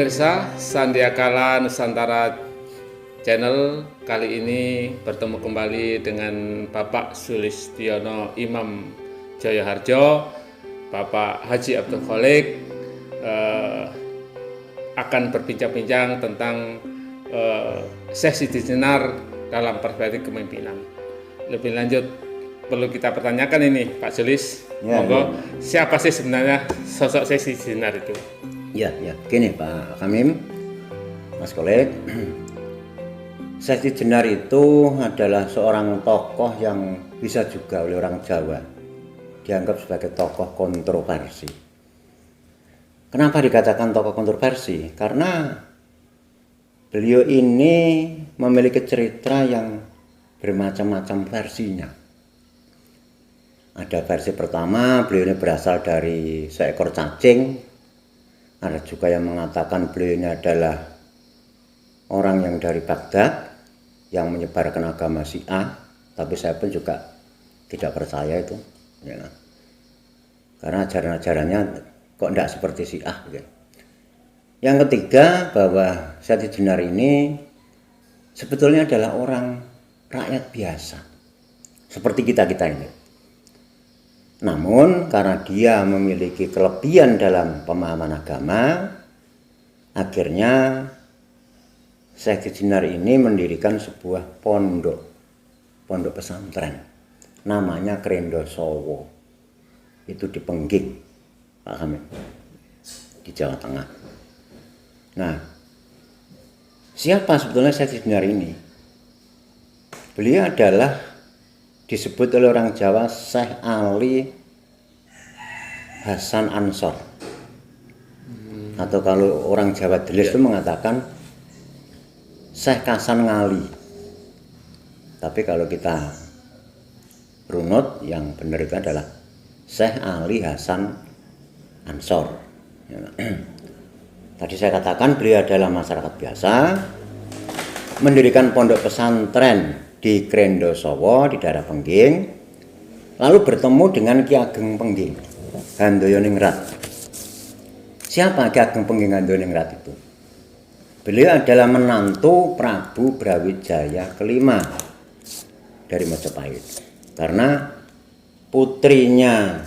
Pemirsa, Sandiakala Nusantara Channel kali ini bertemu kembali dengan Bapak Sulistiono Imam Jayaharjo. Bapak Haji Abdul Khalik akan berbincang-bincang tentang sesi Jenar dalam perspektif kepemimpinan. Lebih lanjut perlu kita pertanyakan ini Pak Sulis, monggo siapa sih sebenarnya sosok sesi Jenar itu? Ya, gini Pak Kamim, Mas Kolek. Sesi Jenar itu adalah seorang tokoh yang bisa juga oleh orang Jawa dianggap sebagai tokoh kontroversi. Kenapa dikatakan tokoh kontroversi? Karena beliau ini memiliki cerita yang bermacam-macam versinya. Ada versi pertama, beliau ini berasal dari seekor cacing. Ada juga yang mengatakan beliau ini adalah orang yang dari Baghdad yang menyebarkan agama Syiah, tapi saya pun juga tidak percaya itu, ya. Karena ajaran-ajarannya kok tidak seperti Syiah. Ya. Yang ketiga, bahwa Seti Jenar ini sebetulnya adalah orang rakyat biasa, seperti kita-kita ini. Namun karena dia memiliki kelebihan dalam pemahaman agama, akhirnya Syekh Jenar ini mendirikan sebuah pondok pesantren, namanya Krendosowo. Itu di Pengging, Pak Hamid, di Jawa Tengah. Nah, siapa sebetulnya Syekh Jenar ini? Beliau adalah disebut oleh orang Jawa Syekh Ali Hasan Ansor, atau kalau orang Jawa Delis itu mengatakan Syekh Hasan Ngali. Tapi kalau kita runut, yang benar itu adalah Syekh Ali Hasan Ansor. Tadi saya katakan beliau adalah masyarakat biasa, mendirikan pondok pesantren di Krendosowo di daerah Pengging, lalu bertemu dengan Ki Ageng Pengging Handoyoningrat. Siapa Ki Ageng Pengging Handoyoningrat itu? Beliau adalah menantu Prabu Brawijaya kelima dari Majapahit. Karena putrinya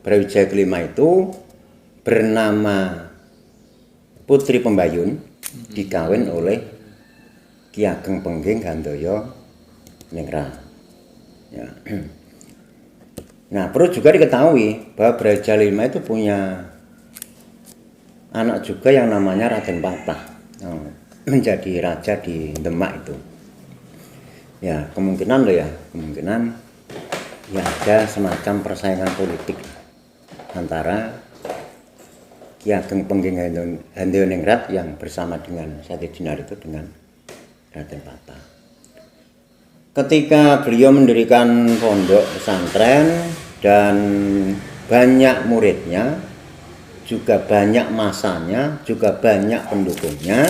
Brawijaya kelima itu bernama Putri Pembayun, dikawin oleh Ki Ageng Pengging Handoyo Ningrat. Ya. Nah, perlu juga diketahui bahwa Brawijaya V itu punya anak juga yang namanya Raden Patah, menjadi raja di Demak itu. Ya, kemungkinan ya ada semacam persaingan politik antara Ki Ageng Pengging Handoyo Ningrat yang bersama dengan Seti Jenar itu dengan Raden Patah. Ketika beliau mendirikan pondok pesantren dan banyak muridnya, juga banyak masanya, juga banyak pendukungnya,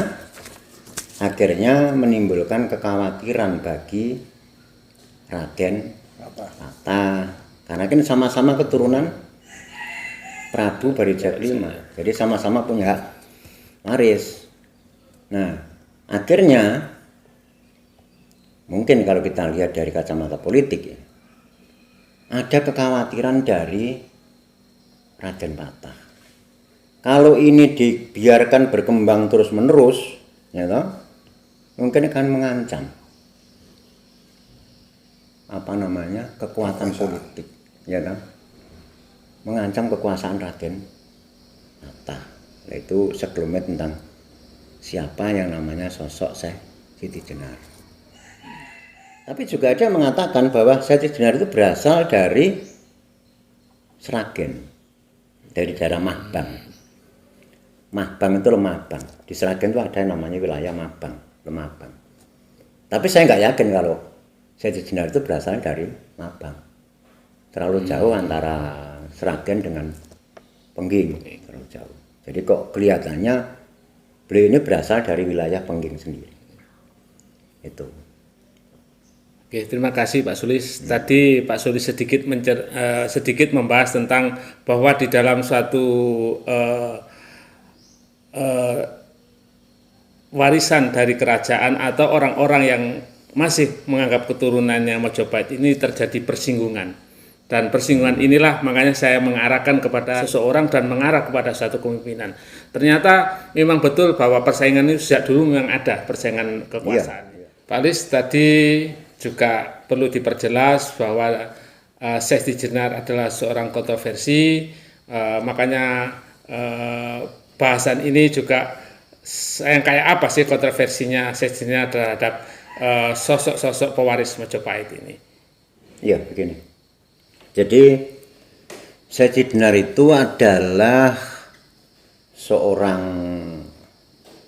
akhirnya menimbulkan kekhawatiran bagi Raden Patah. Karena kan sama-sama keturunan Prabu Brawijaya V, jadi sama-sama punya hak waris. Nah, akhirnya mungkin kalau kita lihat dari kacamata politik, ya, ada kekhawatiran dari Raden Patah. Kalau ini dibiarkan berkembang terus-menerus, ya toh, mungkin akan mengancam kekuatan politik, ya toh, mengancam kekuasaan Raden Patah. Itu sekelumit tentang siapa yang namanya sosok Syekh Siti Jenar. Tapi juga ada yang mengatakan bahwa Seti Jenar itu berasal dari Sragen, dari daerah Mabang. Mabang itu Lemabang. Di Sragen itu ada yang namanya wilayah Mabang, Lemabang. Tapi saya nggak yakin kalau Seti Jenar itu berasal dari Mabang. Terlalu jauh antara Sragen dengan Pengging, terlalu jauh. Jadi kok kelihatannya beliau ini berasal dari wilayah Pengging sendiri. Itu. Oke, terima kasih Pak Sulis. Tadi Pak Sulis sedikit membahas tentang bahwa di dalam suatu warisan dari kerajaan atau orang-orang yang masih menganggap keturunannya Majapahit ini terjadi persinggungan. Dan persinggungan inilah makanya saya mengarahkan kepada seseorang dan mengarah kepada suatu kepemimpinan. Ternyata memang betul bahwa persaingan itu sejak dulu memang ada, persaingan kekuasaan. Pak Lis, tadi juga perlu diperjelas bahwa Syekh Jenar adalah seorang kontroversi, makanya bahasan ini juga yang kayak apa sih kontroversinya Syekh Jenar terhadap sosok-sosok pewaris Majapahit ini? Iya, begini. Jadi Syekh Jenar itu adalah seorang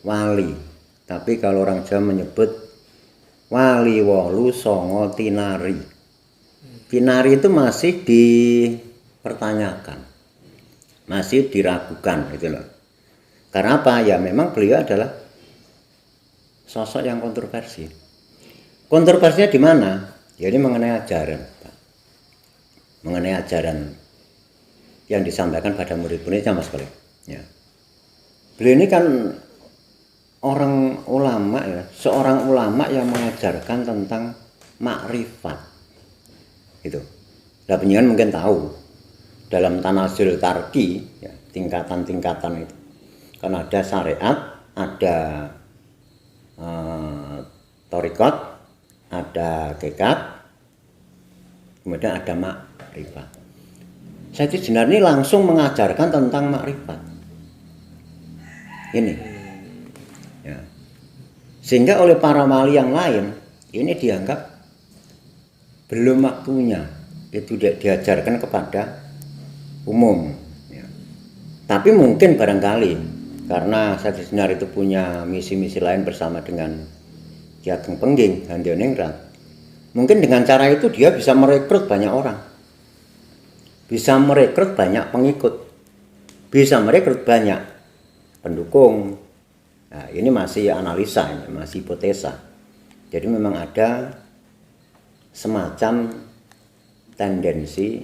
wali, tapi kalau orang Jawa menyebut wali wolu songo tinari. Tinari itu masih dipertanyakan, masih diragukan gitu loh. Karena apa? Ya memang beliau adalah sosok yang kontroversi. Kontroversinya di mana? Ya ini mengenai ajaran. Mengenai ajaran yang disampaikan pada murid-muridnya Mas Kolik. Ya. Beliau ini kan orang ulama ya, seorang ulama yang mengajarkan tentang makrifat. Gitu. Nah, penyian mungkin tahu dalam Tanazul Tarqi ya, tingkatan-tingkatan itu. Kan ada syariat, ada thariqat, ada hakikat, kemudian ada makrifat. Syekh Jenar ini langsung mengajarkan tentang makrifat. Ini. Ya. Sehingga oleh para wali yang lain ini dianggap belum waktunya itu diajarkan kepada umum. Ya. Tapi mungkin barangkali karena Syekh Jenar itu punya misi-misi lain bersama dengan Ki Ageng Pengging Handioningrat. Mungkin dengan cara itu dia bisa merekrut banyak orang. Bisa merekrut banyak pengikut. Bisa merekrut banyak pendukung. Nah, ini masih analisa, ini masih hipotesa. Jadi memang ada semacam tendensi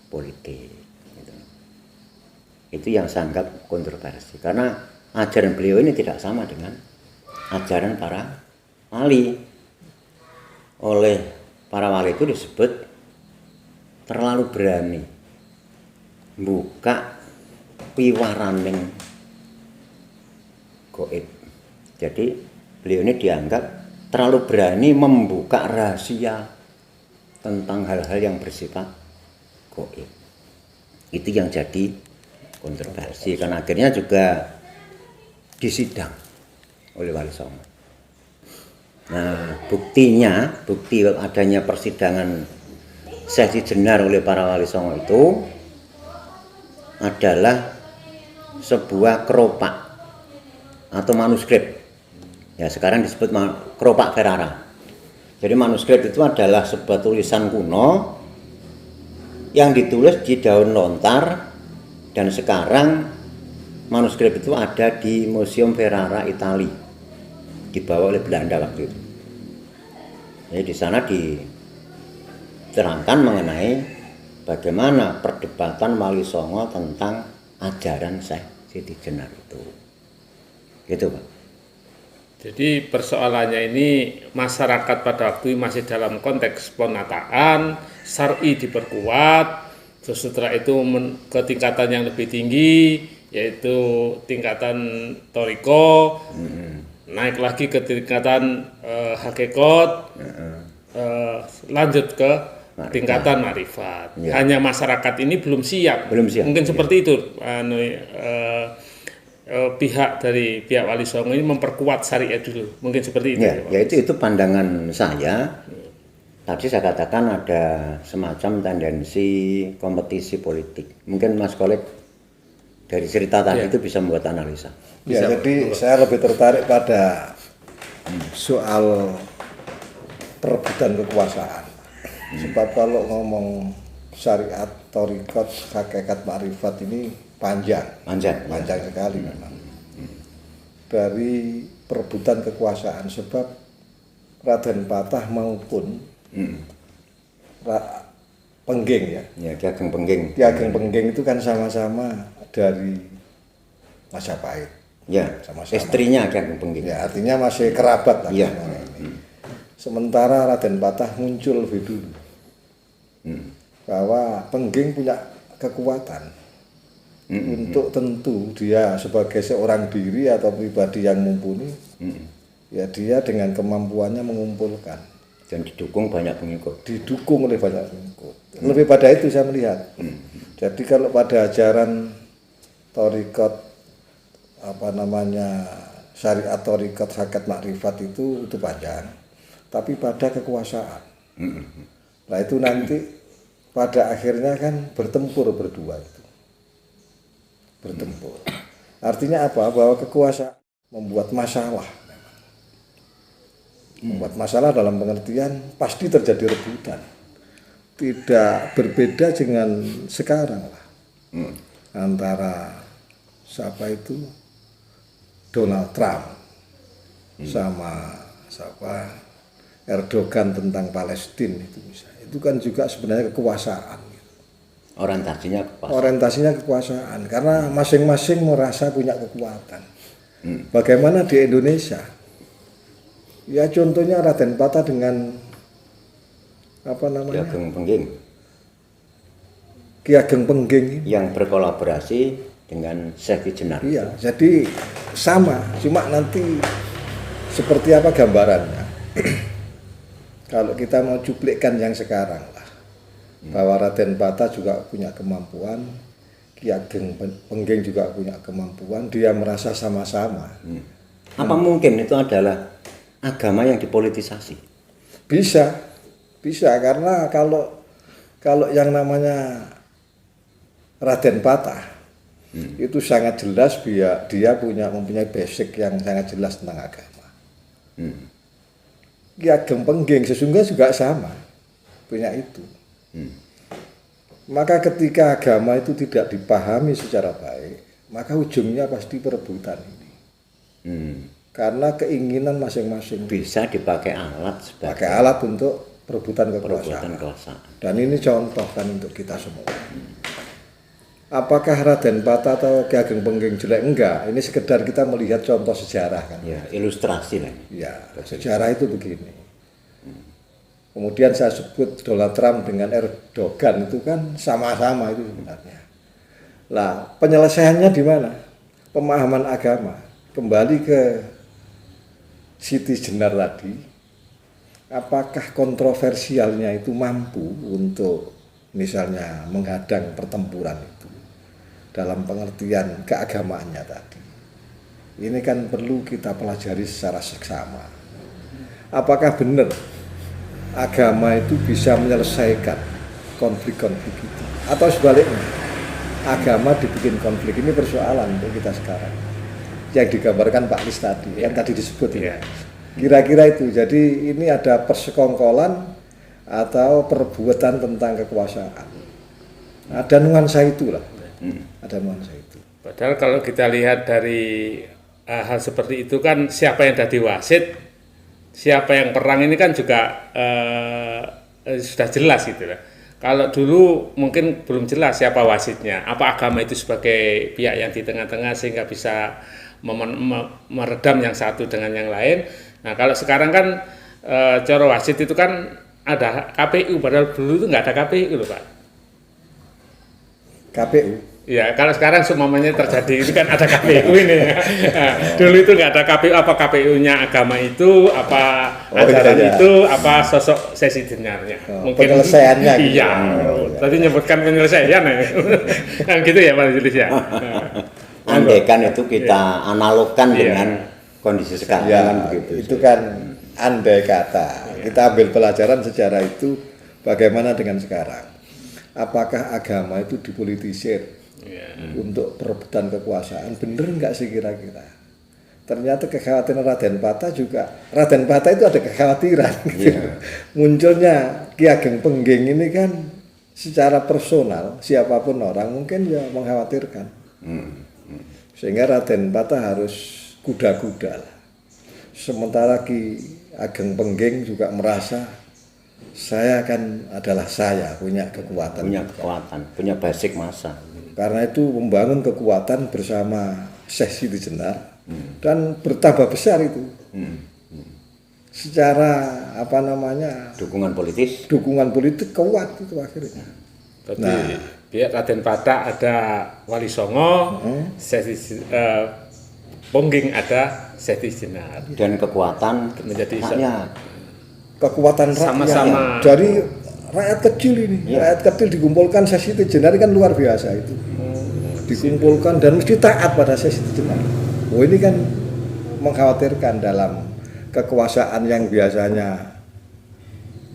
politik. Gitu. Itu yang saya anggap kontroversi. Karena ajaran beliau ini tidak sama dengan ajaran para wali. Oleh para wali itu disebut terlalu berani buka piwaraning gaib. Jadi beliau ini dianggap terlalu berani membuka rahasia tentang hal-hal yang bersifat gaib. Itu yang jadi kontroversi karena akhirnya juga disidang oleh Wali Songo. Nah, bukti adanya persidangan Syekh Jenar oleh para Wali Songo itu adalah sebuah keropak atau manuskrip. Ya, sekarang disebut keropak Ferrara. Jadi manuskrip itu adalah sebuah tulisan kuno yang ditulis di daun lontar dan sekarang manuskrip itu ada di Museum Ferrara Italia. Dibawa oleh Belanda waktu itu. Jadi di sana diterangkan mengenai bagaimana perdebatan Wali Songo tentang ajaran Syekh Siti Jenar itu. Gitu, Pak. Jadi persoalannya ini masyarakat pada waktu itu masih dalam konteks penataan, syar'i diperkuat, setelah itu ke tingkatan yang lebih tinggi, yaitu tingkatan thariqah, naik lagi ke tingkatan hakikat, lanjut ke tingkatan ma'rifat. Ya. Hanya masyarakat ini belum siap. Mungkin seperti itu. Pihak Wali Songo ini memperkuat syariat dulu. Mungkin seperti itu. Ya itu pandangan saya. Tadi saya katakan ada semacam tendensi kompetisi politik. Mungkin Mas Kolik dari cerita tadi itu bisa membuat analisa. Ya, jadi saya lebih tertarik pada soal perebutan kekuasaan. Sebab kalau ngomong syariat, thariqat, hakikat, ma'rifat ini panjang sekali memang. Dari perebutan kekuasaan, sebab Raden Patah maupun Pengging ya. Ki Ageng Pengging. Ki Ageng Pengging itu kan sama-sama dari Majapahit. Ya, Sama-sama. istrinya Ki Ageng Pengging. Ya, artinya masih kerabat lah. Iya. Sementara Raden Patah muncul lebih dulu. Bahwa Pengging punya kekuatan untuk tentu dia sebagai seorang diri atau pribadi yang mumpuni, ya dia dengan kemampuannya mengumpulkan, Dan didukung banyak pengikut. didukung oleh banyak pengikut. Lebih pada itu saya melihat. Jadi kalau pada ajaran Thariqat syariat Thariqat Hakikat Makrifat itu panjang, tapi pada kekuasaan. Nah itu nanti pada akhirnya kan bertempur berdua itu. Bertempur. Artinya apa? Bahwa kekuasaan membuat masalah. Membuat masalah dalam pengertian pasti terjadi rebutan. Tidak berbeda dengan sekarang lah. Antara siapa itu Donald Trump sama siapa Erdogan tentang Palestina itu misalnya. Itu kan juga sebenarnya kekuasaan. Orientasinya kekuasaan karena masing-masing merasa punya kekuatan. Bagaimana di Indonesia? Ya contohnya Raden Patah dengan Ki Ageng Pengging Ki Ageng Pengging yang berkolaborasi dengan Syekh Ki Jenar. iya, jadi sama, cuma nanti seperti apa gambarannya. Kalau kita mau cuplikkan yang sekarang lah, bahwa Raden Patah juga punya kemampuan, Ki Ageng Pengging juga punya kemampuan, dia merasa sama-sama. Apa mungkin itu adalah agama yang dipolitisasi? Bisa karena kalau yang namanya Raden Patah itu sangat jelas dia mempunyai basic yang sangat jelas tentang agama. Ki Ageng Pengging sesungguhnya juga sama punya itu. Maka ketika agama itu tidak dipahami secara baik, maka ujungnya pasti perebutan ini. Karena keinginan masing-masing Bisa dipakai alat pakai alat untuk perebutan kekuasaan. kekuasaan. Dan ini contoh kan untuk kita semua. Apakah Raden Patah atau Ki Ageng Pengging jelek? Enggak, ini sekedar kita melihat contoh sejarah kan. Ya, ilustrasi lah. Ya, sejarah itu begini. Kemudian saya sebut Donald Trump dengan Erdogan itu kan sama-sama itu sebenarnya. Lah, penyelesaiannya di mana? Pemahaman agama. Kembali ke Siti Jenar tadi, apakah kontroversialnya itu mampu untuk misalnya menghadang pertempuran itu dalam pengertian keagamaannya tadi. Ini kan perlu kita pelajari secara seksama. Apakah benar agama itu bisa menyelesaikan konflik-konflik itu? Atau sebaliknya, agama dibikin konflik? Ini persoalan untuk kita sekarang. Yang digambarkan Pak Lis tadi, yang tadi disebut ya. Kira-kira itu. Jadi ini ada persekongkolan atau perbuatan tentang kekuasaan. Ada nuansa itulah. Ada nuansa itu. Padahal kalau kita lihat dari hal seperti itu kan siapa yang jadi wasit, siapa yang perang ini kan juga sudah jelas gitu lah. Kalau dulu mungkin belum jelas siapa wasitnya, apa agama itu sebagai pihak yang di tengah-tengah sehingga bisa meredam yang satu dengan yang lain. Nah kalau sekarang kan cara wasit itu kan ada KPU, padahal dulu itu nggak ada KPU loh Pak. KPU. Ya kalau sekarang semuanya terjadi itu kan ada KPU ini. Nah, dulu itu nggak ada KPU, apa KPU-nya agama itu, apa ajaran iya. itu, apa sosok sesi dengarnya. Penyelesaiannya gitu. Iya. Tadi nyebutkan penyelesaian ya. Kan gitu ya Pak Julius ya. Andaikan itu kita analogkan dengan kondisi sekarang Ya, kan begitu. itu kan andai kata. Kita ambil pelajaran sejarah itu bagaimana dengan sekarang. Apakah agama itu dipolitisir untuk perebutan kekuasaan? Bener nggak sih kira-kira? Ternyata kekhawatiran Raden Patah juga, Raden Patah itu ada kekhawatiran gitu. Munculnya Ki Ageng Pengging ini kan secara personal, siapapun orang mungkin ya mengkhawatirkan. Sehingga Raden Patah harus kuda-kuda lah. Sementara Ki Ageng Pengging juga merasa saya kan adalah saya, punya kekuatan. Punya basic massa. Karena itu membangun kekuatan bersama Syekh Siti Jenar dan bertambah besar itu. Secara apa namanya, dukungan politik kuat itu akhirnya. Berarti biar Raden Pathak ada Wali Songo, Pongging ada Seti Jenar, dan kekuatan menjadi rakyat. Kekuatan rakyat Sama-sama. dari rakyat kecil ini, rakyat kecil dikumpulkan Seti Jenar kan luar biasa itu. Dikumpulkan dan mesti taat pada Seti Jenar. Oh, ini kan mengkhawatirkan dalam kekuasaan yang biasanya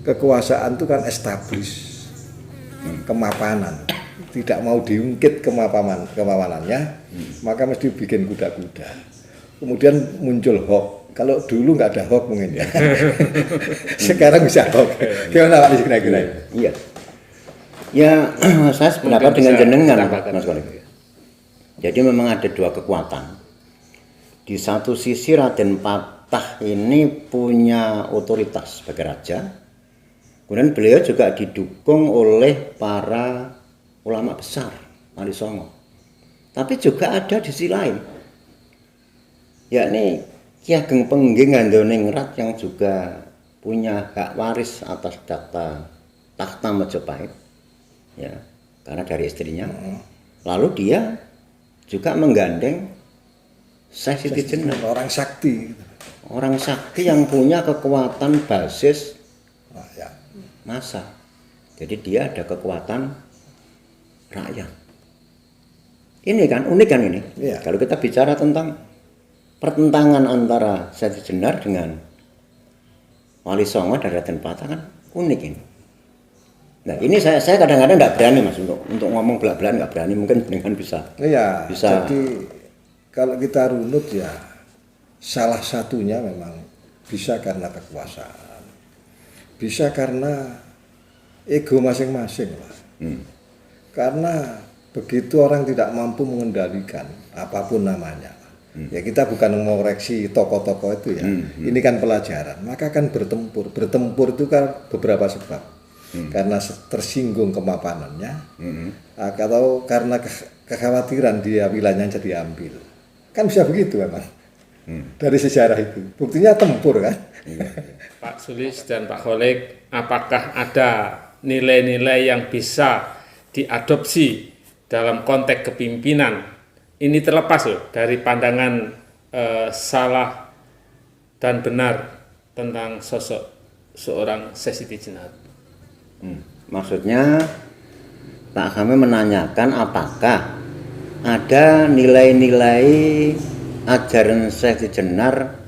kekuasaan itu kan establis, kemapanan, tidak mau diungkit kemapanannya, maka mesti bikin kuda-kuda. Kemudian muncul hoax. Kalau dulu nggak ada hoax mungkin ya. Sekarang bisa hoax. Gimana Pak kira-kira? Iya. Ya, saya sependapat dengan jenengan, Mas Kolik. Jadi memang ada dua kekuatan. Di satu sisi Raden Pathak ini punya otoritas sebagai raja. Kemudian beliau juga didukung oleh para ulama besar, Wali Songo. Tapi juga ada di sisi lain, yakni Ki Ageng Pengging Ngandoningrat yang juga punya hak waris atas takhta Majapahit, ya, karena dari istrinya. Lalu dia juga menggandeng Syekh Siti Jenar, orang sakti yang punya kekuatan basis massa. Jadi dia ada kekuatan rakyat. Ini kan unik kan ini. Iya. Kalau kita bicara tentang pertentangan antara Seti Jenar dengan Wali Songo dan Raden Pathak kan unik ini. Nah ini saya kadang-kadang nggak berani Mas untuk ngomong belak-belakan, nggak berani, mungkin dengan bisa. Iya. Jadi kalau kita runut ya salah satunya memang bisa karena kekuasaan, bisa karena ego masing-masing lah. Karena begitu orang tidak mampu mengendalikan apapun namanya, ya kita bukan mengoreksi tokoh-tokoh itu ya. Ini kan pelajaran, maka kan bertempur. Bertempur itu kan beberapa sebab. Karena tersinggung kemapanannya, atau karena kekhawatiran dia wilayahnya jadi ambil. Kan bisa begitu memang. Dari sejarah itu. Buktinya tempur kan. Pak Sulis dan Pak Kholik, apakah ada nilai-nilai yang bisa diadopsi dalam konteks kepimpinan? Ini terlepas loh dari pandangan salah dan benar tentang sosok seorang Syekh Siti Jenar. Maksudnya Pak kami menanyakan apakah ada nilai-nilai ajaran Syekh Siti Jenar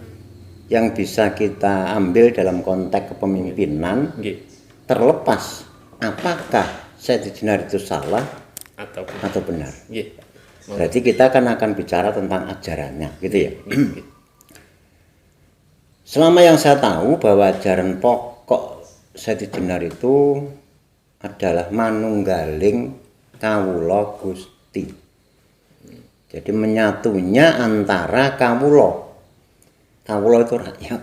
yang bisa kita ambil dalam konteks kepemimpinan, terlepas apakah Syekh Siti Jenar itu salah atau benar. Berarti kita akan bicara tentang ajarannya, gitu ya. Selama yang saya tahu bahwa ajaran pokok Syekh Siti Jenar itu adalah manunggaling kawula Gusti. Jadi menyatunya antara kawula itu rakyat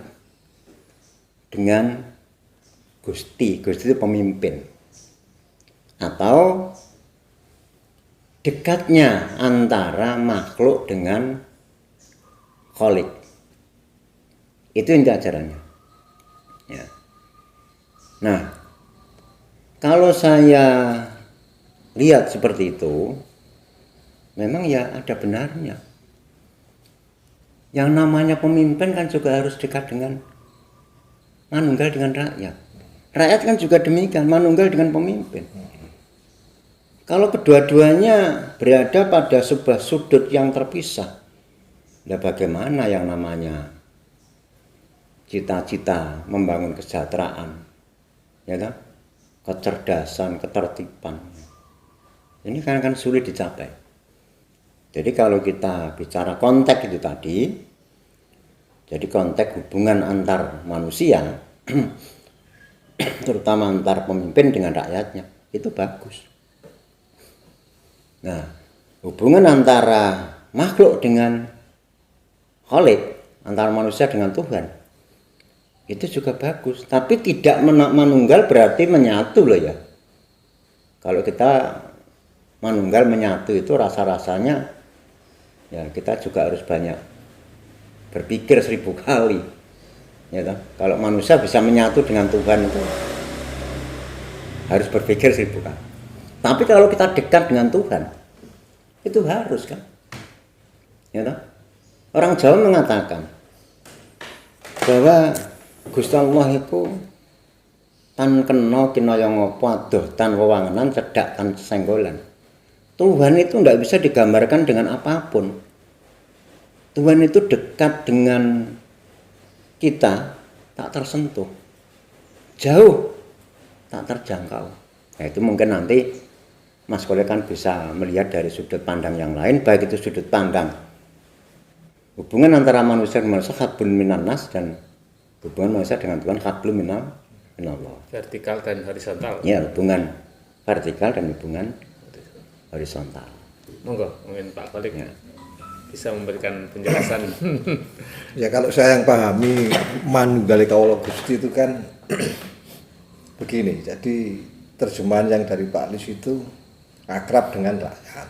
dengan Gusti itu pemimpin, atau dekatnya antara makhluk dengan Kholik. Itu inti ajarannya. Ya. Nah, kalau saya lihat seperti itu, memang ya ada benarnya. Yang namanya pemimpin kan juga harus dekat dengan manunggal dengan rakyat. Rakyat kan juga demikian, manunggal dengan pemimpin. Kalau kedua-duanya berada pada sebuah sudut yang terpisah, ya bagaimana yang namanya cita-cita membangun kesejahteraan, ya kan? Kecerdasan, ketertiban, ini kan sulit dicapai. Jadi kalau kita bicara konteks itu tadi, jadi konteks hubungan antar manusia, terutama antar pemimpin dengan rakyatnya, itu bagus. Nah, hubungan antara makhluk dengan Kholik, antara manusia dengan Tuhan, itu juga bagus. Tapi tidak manunggal berarti menyatu loh ya. Kalau kita manunggal menyatu itu rasa-rasanya ya kita juga harus banyak berpikir 1000 kali. Ya toh? Kalau manusia bisa menyatu dengan Tuhan itu harus berpikir 1000 kali. Tapi kalau kita dekat dengan Tuhan, itu harus kan. Ya toh? Orang Jawa mengatakan bahwa Gusti Allah itu tan kena kinaya ngopo adoh tan wewangenan cedak tan senggolan. Tuhan itu tidak bisa digambarkan dengan apapun. Tuhan itu dekat dengan kita, tak tersentuh. Jauh, tak terjangkau. Nah, itu mungkin nanti Mas Kole kan bisa melihat dari sudut pandang yang lain, baik itu sudut pandang hubungan antara manusia dengan manusia, hablum minan nas, dan hubungan manusia dengan Tuhan, hablum minallah. Vertikal dan horizontal. Ya, hubungan vertikal dan hubungan horizontal. Monggo, mungkin Pak Kolik bisa memberikan penjelasan. Ya kalau saya yang pahami Manunggale Kawula Gusti itu kan begini. Jadi terjemahan yang dari Pak Lis itu akrab dengan rakyat.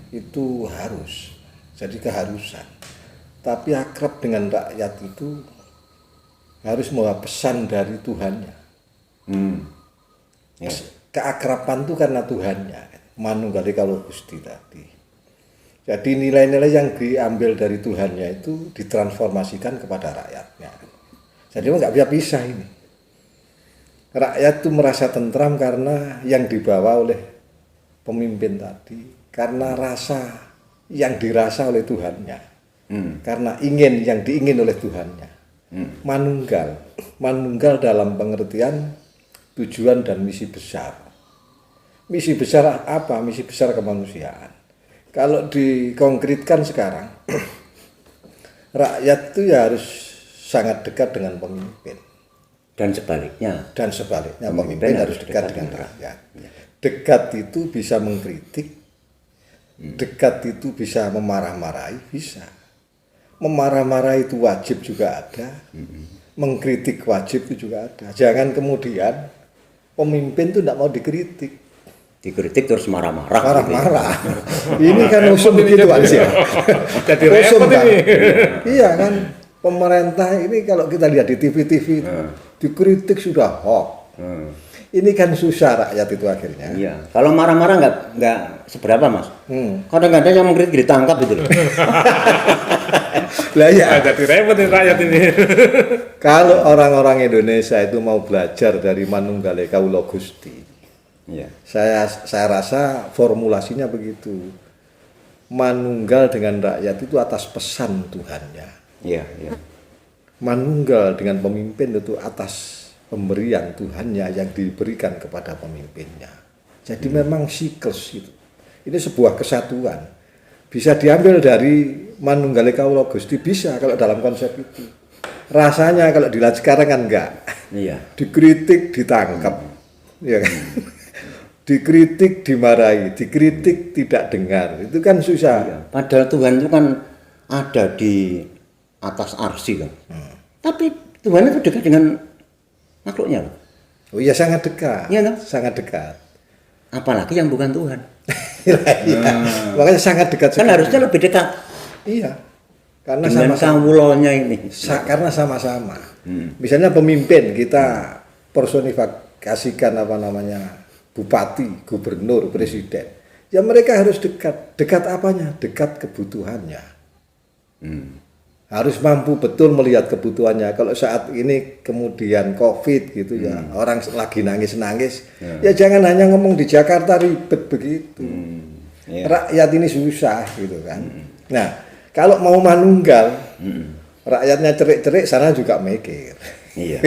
Itu harus. Jadi keharusan. Tapi akrab dengan rakyat itu harus membawa pesan dari Tuhannya. Ya. Keakraban itu karena Tuhannya. Manunggale Kawula Gusti tadi. Jadi nilai-nilai yang diambil dari Tuhannya itu ditransformasikan kepada rakyatnya. Jadi nggak bisa pisah ini. Rakyat itu merasa tentram karena yang dibawa oleh pemimpin tadi. Karena rasa yang dirasa oleh Tuhannya. Karena yang diingin oleh Tuhannya. Manunggal dalam pengertian tujuan dan misi besar. Misi besar apa? Misi besar kemanusiaan. Kalau dikonkretkan sekarang, rakyat itu ya harus sangat dekat dengan pemimpin. Dan sebaliknya. Dan sebaliknya, pemimpin harus dekat dengan rakyat. Dekat itu bisa mengkritik, dekat itu bisa memarah-marahi, bisa. Memarah-marahi itu wajib juga ada, mengkritik wajib itu juga ada. Jangan kemudian pemimpin itu tidak mau dikritik. Dikritik terus marah-marah. Marah-marah. Ini kan usum begitu aja. Jadi repot Kan? ini. Iya kan, pemerintah ini kalau kita lihat di TV-TV dikritik sudah hoax. Ini kan susah rakyat itu akhirnya. Iya. Kalau marah-marah nggak seberapa, Mas. Kadang-kadang yang mengkritik ditangkap gitu loh. Lah ya. Jadi repot ini rakyat ini. Kalau orang-orang Indonesia itu mau belajar dari Manunggale Kawula Gusti, Iya. saya rasa formulasinya begitu. Manunggal dengan rakyat itu atas pesan Tuhannya. Iya, iya. Manunggal dengan pemimpin itu atas pemberian Tuhannya yang diberikan kepada pemimpinnya. Jadi memang siklus itu. Ini sebuah kesatuan. Bisa diambil dari Manunggale Kawula Gusti, bisa kalau dalam konsep itu. Rasanya kalau dilihat sekarang kan enggak. Iya. Dikritik, ditangkap. Ya kan? Dikritik, dimarahi, dikritik, tidak dengar. Itu kan susah. Iya. Padahal Tuhan itu kan ada di atas arsy kan. Tapi Tuhan itu dekat dengan makhluknya loh. Oh iya, sangat dekat. Iya, toh? Sangat dekat. Apalagi yang bukan Tuhan. Iya. Makanya sangat dekat Kan sekali. harusnya lebih dekat Iya. Karena dengan sama-sama. kawulanya ini. Karena sama-sama. Misalnya pemimpin kita personifikasikan bupati, gubernur, presiden. Ya mereka harus dekat. Dekat apanya? Dekat kebutuhannya. Harus mampu betul melihat kebutuhannya. Kalau saat ini kemudian COVID gitu ya, orang lagi nangis-nangis, ya jangan hanya ngomong di Jakarta ribet begitu. Rakyat ini susah gitu kan. Nah, kalau mau manunggal, rakyatnya cerik-cerik, sana juga mikir. Iya.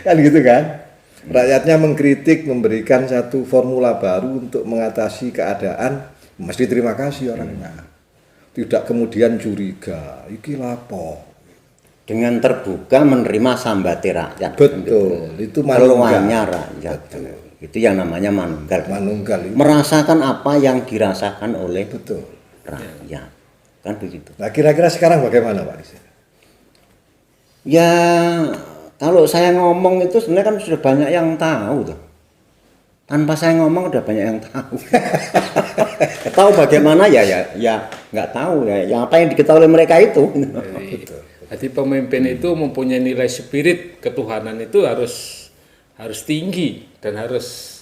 Kan gitu kan? Rakyatnya mengkritik, memberikan satu formula baru untuk mengatasi keadaan, mesti terima kasih orangnya. Tidak kemudian curiga, iki lapo. Dengan terbuka menerima sambate rakyat. Betul, itu Keluhannya manunggal. rakyat. Itu yang namanya manunggal. Manunggal itu. Merasakan apa yang dirasakan oleh Betul. rakyat. Kan begitu. Nah kira-kira sekarang bagaimana Pak? Ya kalau saya ngomong itu sebenarnya kan sudah banyak yang tahu tuh. Tanpa saya ngomong udah banyak yang tahu. Tahu bagaimana ya nggak tahu ya. Yang apa yang diketahui oleh mereka itu. Jadi pemimpin itu mempunyai nilai spirit ketuhanan itu harus tinggi dan harus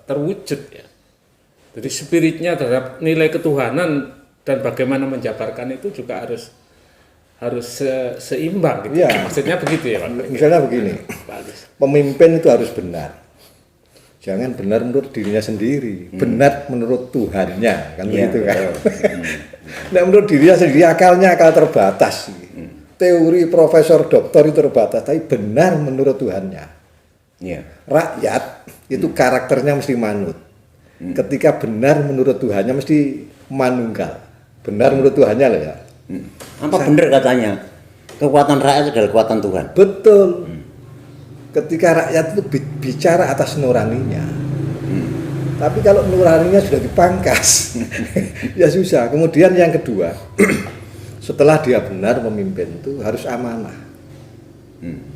terwujud ya. Jadi spiritnya terhadap nilai ketuhanan dan bagaimana menjabarkan itu juga harus seimbang gitu. Ya. Maksudnya begitu ya Pak. Misalnya begini, pemimpin itu harus benar. Jangan benar menurut dirinya sendiri, benar menurut Tuhannya, kan begitu kan? Nah, menurut dirinya sendiri akalnya akal terbatas. Teori profesor doktor itu terbatas, tapi benar menurut Tuhannya. Iya. Rakyat itu karakternya mesti manut. Ketika benar menurut Tuhannya mesti manunggal. Benar menurut Tuhannya loh ya. Apa benar katanya? Kekuatan rakyat adalah kekuatan Tuhan. Betul. Ketika rakyat itu bicara atas nuraninya. Tapi kalau nuraninya sudah dipangkas, ya susah. Kemudian yang kedua, setelah dia benar memimpin itu harus amanah.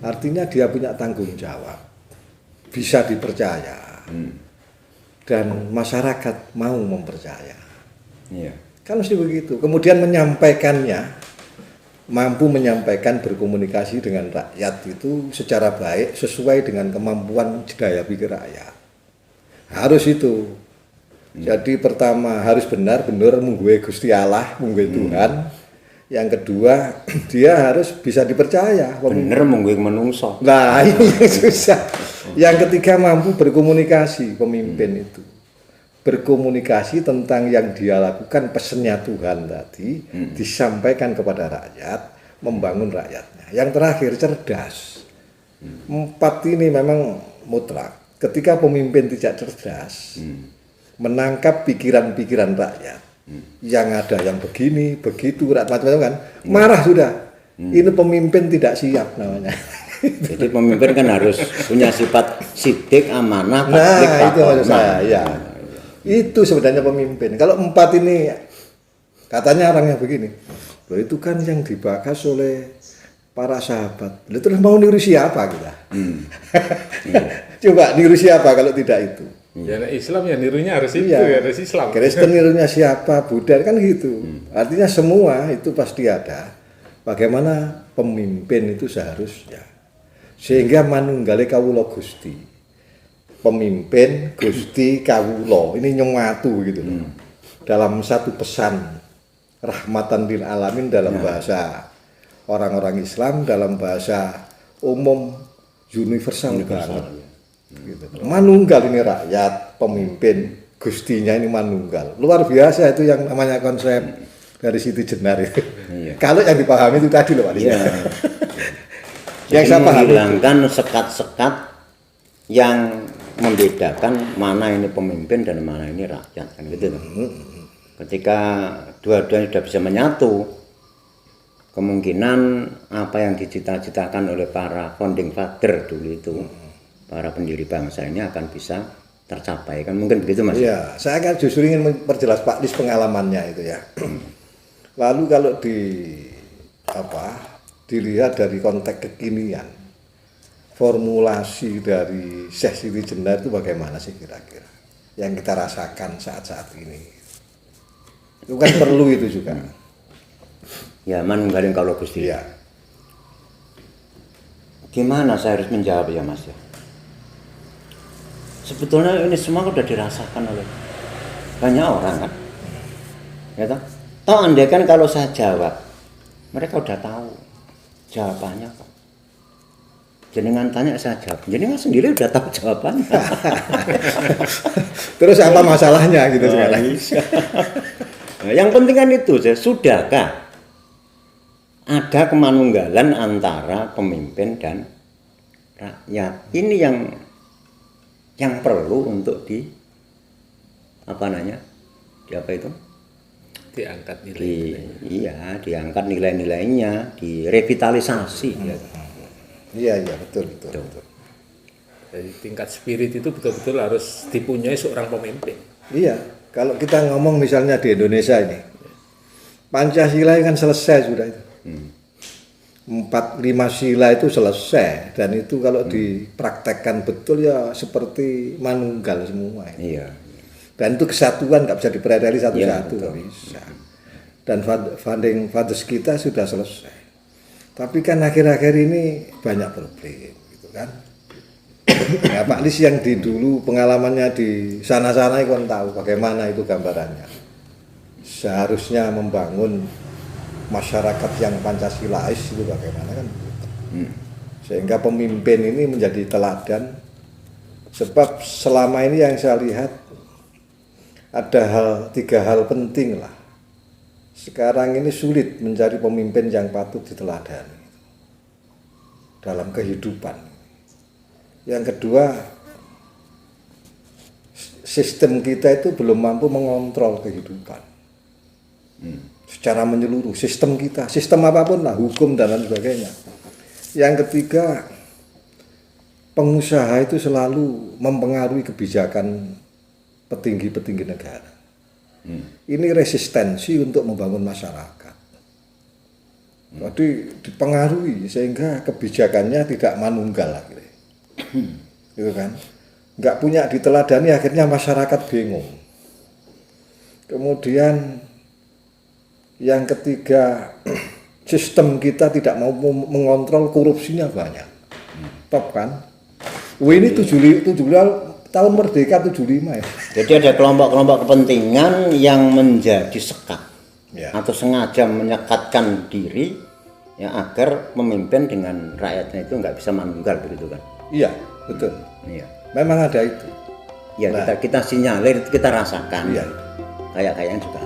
Artinya dia punya tanggung jawab, bisa dipercaya, dan masyarakat mau mempercaya. Iya. Kan mesti begitu. Kemudian menyampaikannya, mampu menyampaikan berkomunikasi dengan rakyat itu secara baik sesuai dengan kemampuan daya pikir rakyat. Harus itu. Jadi pertama harus benar-benar mengguwe Gusti Allah, mengguwe Tuhan. Yang kedua dia harus bisa dipercaya. Bener mengguwe menungso. Nah, ini yang susah. Yang ketiga mampu berkomunikasi pemimpin itu. Berkomunikasi tentang yang dia lakukan, pesannya Tuhan tadi disampaikan kepada rakyat, membangun rakyatnya. Yang terakhir cerdas. 4 ini memang mutlak. Ketika pemimpin tidak cerdas, menangkap pikiran-pikiran rakyat, yang ada yang begini, begitu, rakyat macam-macam kan, marah sudah. Ini pemimpin tidak siap namanya. Jadi pemimpin kan harus punya sifat sidik, amanah, Nah, taktik, itu maksud saya, ya. Itu sebenarnya pemimpin. Kalau 4 ini katanya orangnya begini. Loh, itu kan yang dibahas oleh para sahabat. Lalu terus mau niru siapa kita? Coba niru siapa kalau tidak itu? Ya Islam ya nirunya harus itu Iya. ya, harus Islam. Kristen nirunya siapa? Buddha kan gitu. Artinya semua itu pasti ada. Bagaimana pemimpin itu seharusnya. Sehingga manunggale kawula Gusti. Pemimpin Gusti kawula ini nyematu gitu loh. Dalam satu pesan rahmatan lil alamin dalam bahasa orang-orang Islam, dalam bahasa umum universal banget. Gitu. Manunggal ini rakyat, pemimpin Gustinya ini manunggal. Luar biasa itu yang namanya konsep dari Siti Jenar itu. Iya. Kalau yang dipahami itu tadi loh Pak. Iya. Yang saya pahami itu. menghilangkan sekat-sekat yang membedakan mana ini pemimpin dan mana ini rakyat kan gitu. Ketika dua-duanya sudah bisa menyatu, kemungkinan apa yang dicita-citakan oleh para founding father dulu itu, para pendiri bangsa ini akan bisa tercapai kan, mungkin begitu Mas? Iya, saya kan justru ingin memperjelas Pak Lis pengalamannya itu ya. Lalu kalau dilihat dari konteks kekinian, formulasi dari Syekh Siti Jenar itu bagaimana sih kira-kira yang kita rasakan saat-saat ini? Itu kan perlu itu juga. Ya, manunggaling kalau Gusti. Iya. Gimana saya harus menjawab ya Mas ya? Sebetulnya ini semua sudah dirasakan oleh banyak orang kan? Ya toh? Toh andai kan kalau saya jawab, mereka udah tahu jawabannya kok. Jenengan tanya saya jawab, jenengan sendiri udah tahu jawabannya. Terus apa masalahnya gitu sekarang? Nah, yang penting kan itu, sudahkah ada kemanunggalan antara pemimpin dan rakyat? Ini yang perlu untuk Diangkat nilai. diangkat nilai-nilainya, direvitalisasi. Iya, betul. Jadi tingkat spirit itu betul-betul harus dipunyai seorang pemimpin. Iya, kalau kita ngomong misalnya di Indonesia ini, Pancasila kan selesai sudah itu. 4-5 sila itu selesai, dan itu kalau dipraktekkan betul ya seperti manunggal semua. Iya. Dan itu kesatuan, nggak bisa dipredeli satu-satu, Iya, nggak bisa. Dan founding fathers kita sudah selesai. Tapi kan akhir-akhir ini banyak problem, gitu kan. Ya, Pak Lis yang di dulu pengalamannya di sana-sana kan tahu bagaimana itu gambarannya. Seharusnya membangun masyarakat yang Pancasilais itu bagaimana kan. Sehingga pemimpin ini menjadi teladan. Sebab selama ini yang saya lihat ada 3 hal penting lah. Sekarang ini sulit mencari pemimpin yang patut diteladani dalam kehidupan. Yang kedua, sistem kita itu belum mampu mengontrol kehidupan secara menyeluruh. Sistem kita, sistem apapun lah, hukum dan lain sebagainya. Yang ketiga, pengusaha itu selalu mempengaruhi kebijakan petinggi-petinggi negara. Ini resistensi untuk membangun masyarakat. Jadi dipengaruhi sehingga kebijakannya tidak manunggal akhirnya. Gitu kan? Nggak punya diteladani, akhirnya masyarakat bingung. Kemudian yang ketiga, sistem kita tidak mau mengontrol, korupsinya banyak. Top kan? Ini 75 tahun merdeka 75 ya. Jadi ada kelompok-kelompok kepentingan yang menjadi sekat Ya. atau sengaja menyekatkan diri ya agar memimpin dengan rakyatnya itu nggak bisa manunggal begitu kan? Iya, betul. Iya. Memang ada itu. Ya Nah. kita sinyalir, kita rasakan. Iya. Kayak-kayaknya juga